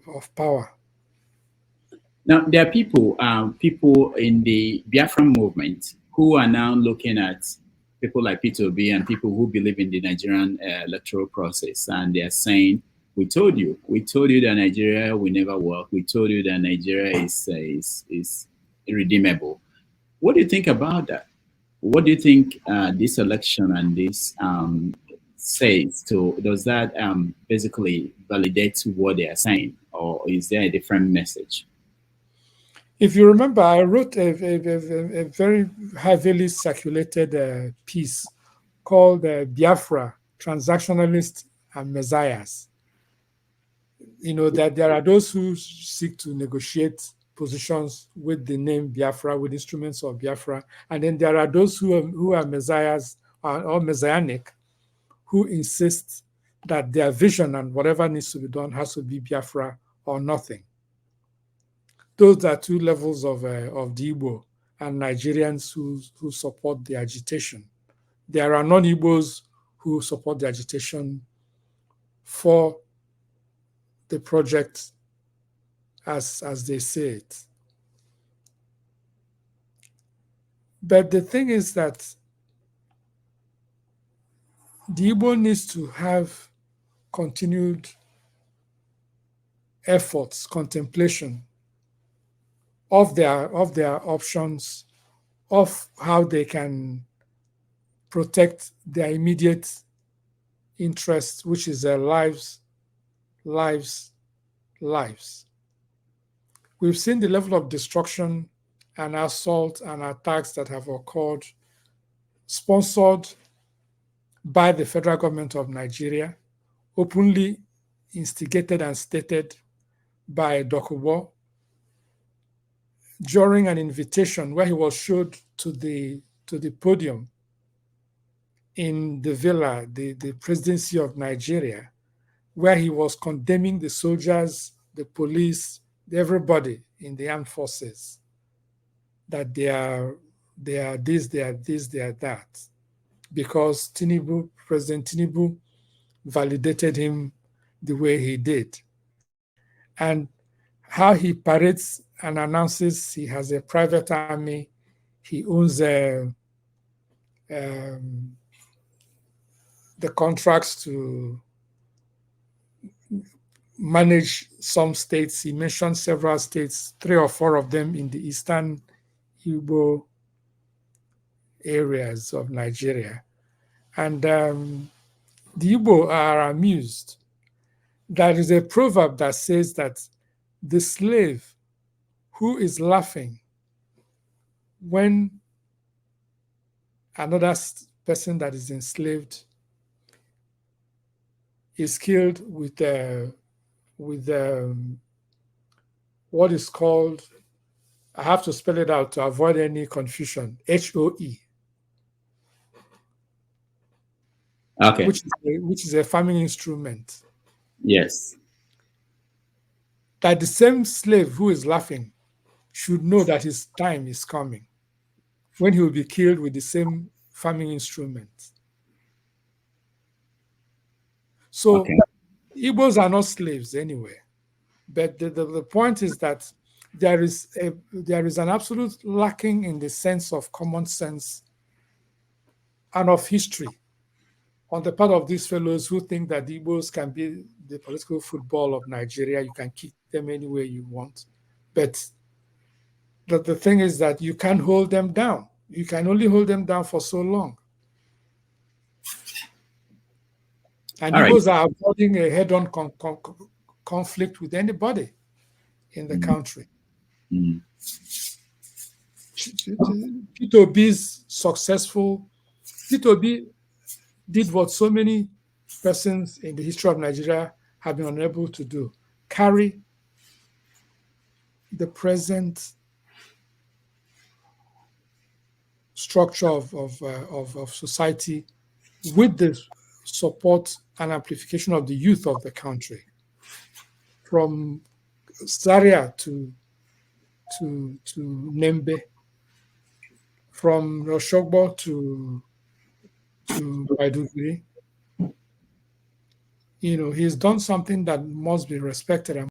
of power. Now, there are people in the Biafran movement who are now looking at people like Peter Obi and people who believe in the Nigerian electoral process, and they are saying, we told you that Nigeria will never work. We told you that Nigeria is irredeemable." What do you think about that? What do you think this election and this says? Does that basically validate what they are saying, or is there a different message? If you remember, I wrote a very heavily circulated piece called Biafra, Transactionalists and Messiahs. You know, that there are those who seek to negotiate positions with the name Biafra, with instruments of Biafra. And then there are those who are messiahs or messianic, who insist that their vision and whatever needs to be done has to be Biafra or nothing. Those are two levels of the Igbo and Nigerians who support the agitation. There are non-Igbos who support the agitation for the project as they say it. But the thing is that the Igbo needs to have continued efforts, contemplation of their options, of how they can protect their immediate interests, which is their lives. We've seen the level of destruction and assault and attacks that have occurred, sponsored by the federal government of Nigeria, openly instigated and stated by Dokubo during an invitation where he was showed to the podium in the villa, the presidency of Nigeria, where he was condemning the soldiers, the police, everybody in the armed forces, that they are this, they are this, they are that, because President Tinubu validated him the way he did. And how he parades and announces he has a private army, he owns the contracts to manage some states. He mentioned several states, 3 or 4 of them in the eastern Igbo areas of Nigeria. And the Igbo are amused. There is a proverb that says that the slave who is laughing when another person that is enslaved is killed with what is called, I have to spell it out to avoid any confusion, HOE. Okay. Which is a farming instrument. Yes. That the same slave who is laughing should know that his time is coming when he will be killed with the same farming instrument. So okay. Igbos are not slaves anyway. But the point is that there is an absolute lacking in the sense of common sense and of history on the part of these fellows who think that the Igbos can be the political football of Nigeria. You can kick them any way you want. But the thing is that you can't hold them down. You can only hold them down for so long. And Igbos are avoiding a head-on conflict with anybody in the country. Peter Obi's successful, Peter Obi did what so many persons in the history of Nigeria have been unable to do: carry the present structure of society with the support and amplification of the youth of the country, from Zaria to Nembe, from Oshogbo to Maiduguri. You know, he's done something that must be respected and